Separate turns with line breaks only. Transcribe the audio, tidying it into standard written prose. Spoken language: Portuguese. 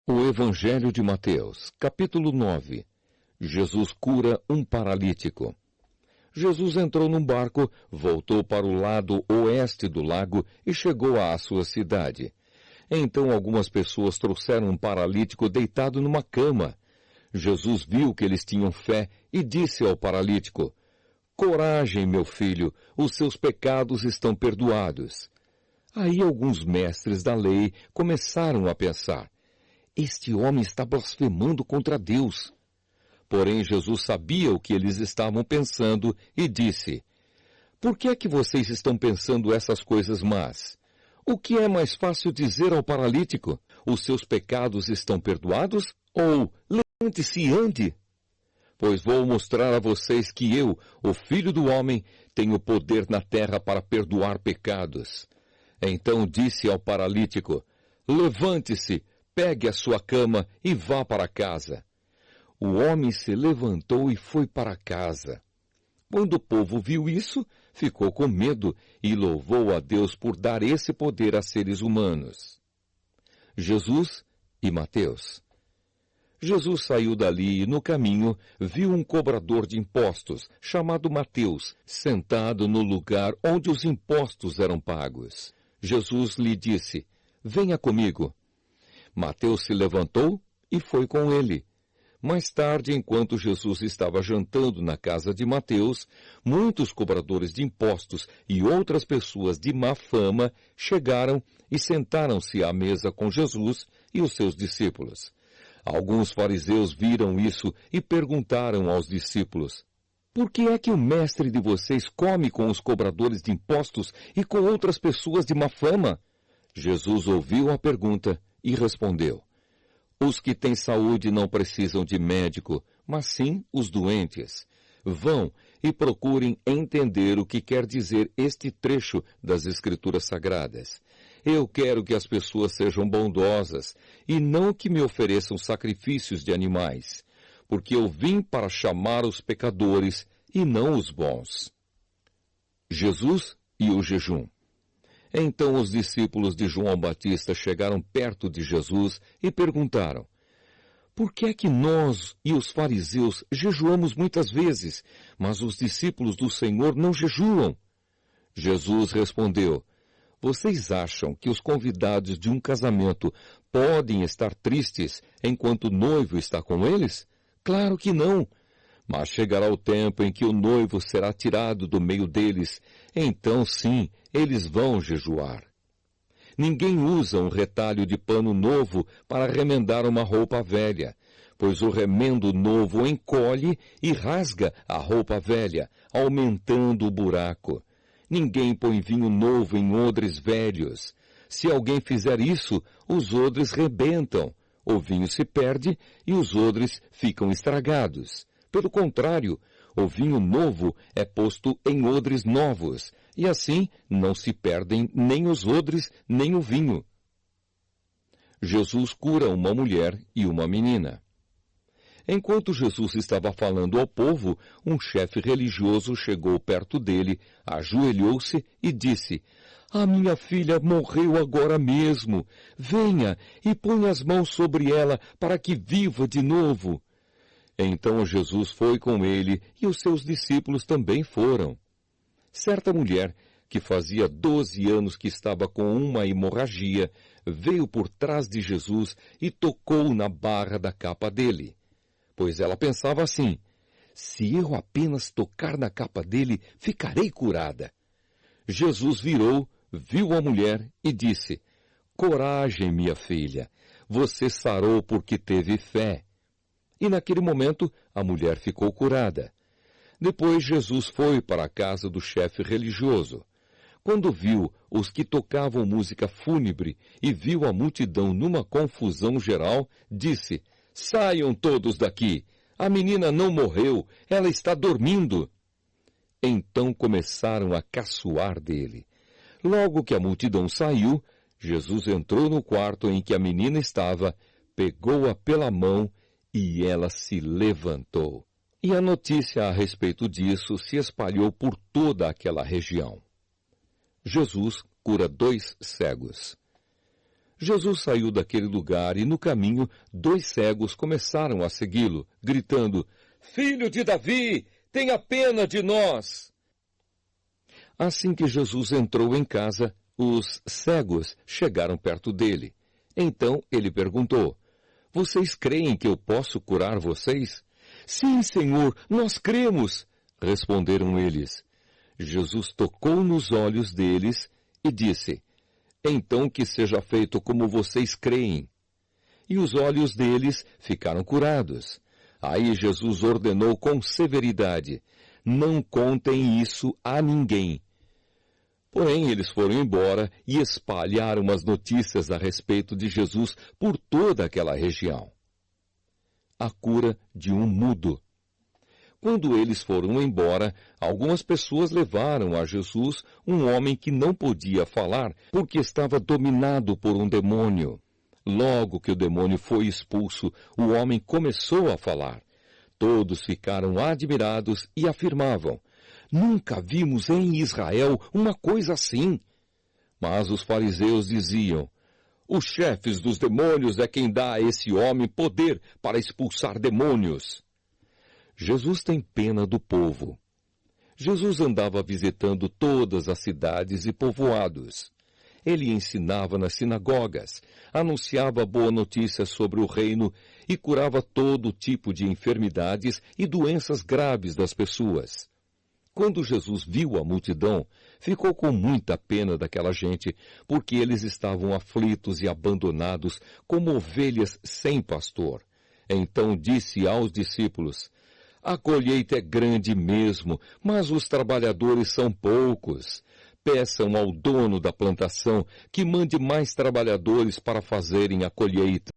O Evangelho de Mateus, capítulo 9. Jesus cura um paralítico. Jesus entrou num barco, voltou para o lado oeste do lago e chegou à sua cidade. Então algumas pessoas trouxeram um paralítico deitado numa cama. Jesus viu que eles tinham fé e disse ao paralítico: "Coragem, meu filho, os seus pecados estão perdoados." Aí alguns mestres da lei começaram a pensar: "Este homem está blasfemando contra Deus." Porém, Jesus sabia o que eles estavam pensando e disse: "Por que é que vocês estão pensando essas coisas más? O que é mais fácil dizer ao paralítico? Os seus pecados estão perdoados? Ou levante-se e ande? Pois vou mostrar a vocês que eu, o Filho do Homem, tenho poder na terra para perdoar pecados." Então disse ao paralítico: "Levante-se, pegue a sua cama e vá para casa." O homem se levantou e foi para casa. Quando o povo viu isso, ficou com medo e louvou a Deus por dar esse poder a seres humanos. Jesus e Mateus. Jesus saiu dali e no caminho viu um cobrador de impostos, chamado Mateus, sentado no lugar onde os impostos eram pagos. Jesus lhe disse: "Venha comigo." Mateus se levantou e foi com ele. Mais tarde, enquanto Jesus estava jantando na casa de Mateus, muitos cobradores de impostos e outras pessoas de má fama chegaram e sentaram-se à mesa com Jesus e os seus discípulos. Alguns fariseus viram isso e perguntaram aos discípulos: "Por que é que o mestre de vocês come com os cobradores de impostos e com outras pessoas de má fama?" Jesus ouviu a pergunta e respondeu: "Os que têm saúde não precisam de médico, mas sim os doentes. Vão e procurem entender o que quer dizer este trecho das Escrituras Sagradas. Eu quero que as pessoas sejam bondosas e não que me ofereçam sacrifícios de animais, porque eu vim para chamar os pecadores e não os bons." Jesus e o jejum. Então os discípulos de João Batista chegaram perto de Jesus e perguntaram: "Por que é que nós e os fariseus jejuamos muitas vezes, mas os discípulos do Senhor não jejuam?" Jesus respondeu: "Vocês acham que os convidados de um casamento podem estar tristes enquanto o noivo está com eles? Claro que não! Mas chegará o tempo em que o noivo será tirado do meio deles, então sim, eles vão jejuar. Ninguém usa um retalho de pano novo para remendar uma roupa velha, pois o remendo novo encolhe e rasga a roupa velha, aumentando o buraco. Ninguém põe vinho novo em odres velhos. Se alguém fizer isso, os odres rebentam, o vinho se perde e os odres ficam estragados. Pelo contrário, o vinho novo é posto em odres novos, e assim não se perdem nem os odres nem o vinho." Jesus cura uma mulher e uma menina. Enquanto Jesus estava falando ao povo, um chefe religioso chegou perto dele, ajoelhou-se e disse: "A minha filha morreu agora mesmo. Venha e ponha as mãos sobre ela para que viva de novo." Então Jesus foi com ele e os seus discípulos também foram. Certa mulher, que fazia 12 anos que estava com uma hemorragia, veio por trás de Jesus e tocou na barra da capa dele. Pois ela pensava assim: "Se eu apenas tocar na capa dele, ficarei curada." Jesus virou, viu a mulher e disse: "Coragem, minha filha, você sarou porque teve fé." E naquele momento a mulher ficou curada. Depois Jesus foi para a casa do chefe religioso. Quando viu os que tocavam música fúnebre e viu a multidão numa confusão geral, disse: "Saiam todos daqui! A menina não morreu, ela está dormindo." Então começaram a caçoar dele. Logo que a multidão saiu, Jesus entrou no quarto em que a menina estava, pegou-a pela mão e ela se levantou. E a notícia a respeito disso se espalhou por toda aquela região. Jesus cura 2 cegos. Jesus saiu daquele lugar e, no caminho, 2 cegos começaram a segui-lo, gritando: Filho de Davi, tenha pena de nós! Assim que Jesus entrou em casa, os cegos chegaram perto dele. Então ele perguntou: Vocês creem que eu posso curar vocês? Sim, Senhor, nós cremos, responderam eles. Jesus tocou nos olhos deles e disse: Então que seja feito como vocês creem. E os olhos deles ficaram curados. Aí Jesus ordenou com severidade: Não contem isso a ninguém. Porém, eles foram embora e espalharam as notícias a respeito de Jesus por toda aquela região. A cura de um mudo. Quando eles foram embora, algumas pessoas levaram a Jesus um homem que não podia falar porque estava dominado por um demônio. Logo que o demônio foi expulso, o homem começou a falar. Todos ficaram admirados e afirmavam: Nunca vimos em Israel uma coisa assim. Mas os fariseus diziam: Os chefes dos demônios é quem dá a esse homem poder para expulsar demônios. Jesus tem pena do povo. Jesus andava visitando todas as cidades e povoados. Ele ensinava nas sinagogas, anunciava boa notícia sobre o reino e curava todo tipo de enfermidades e doenças graves das pessoas. Quando Jesus viu a multidão, ficou com muita pena daquela gente, porque eles estavam aflitos e abandonados como ovelhas sem pastor. Então disse aos discípulos: A colheita é grande mesmo, mas os trabalhadores são poucos. Peçam ao dono da plantação que mande mais trabalhadores para fazerem a colheita.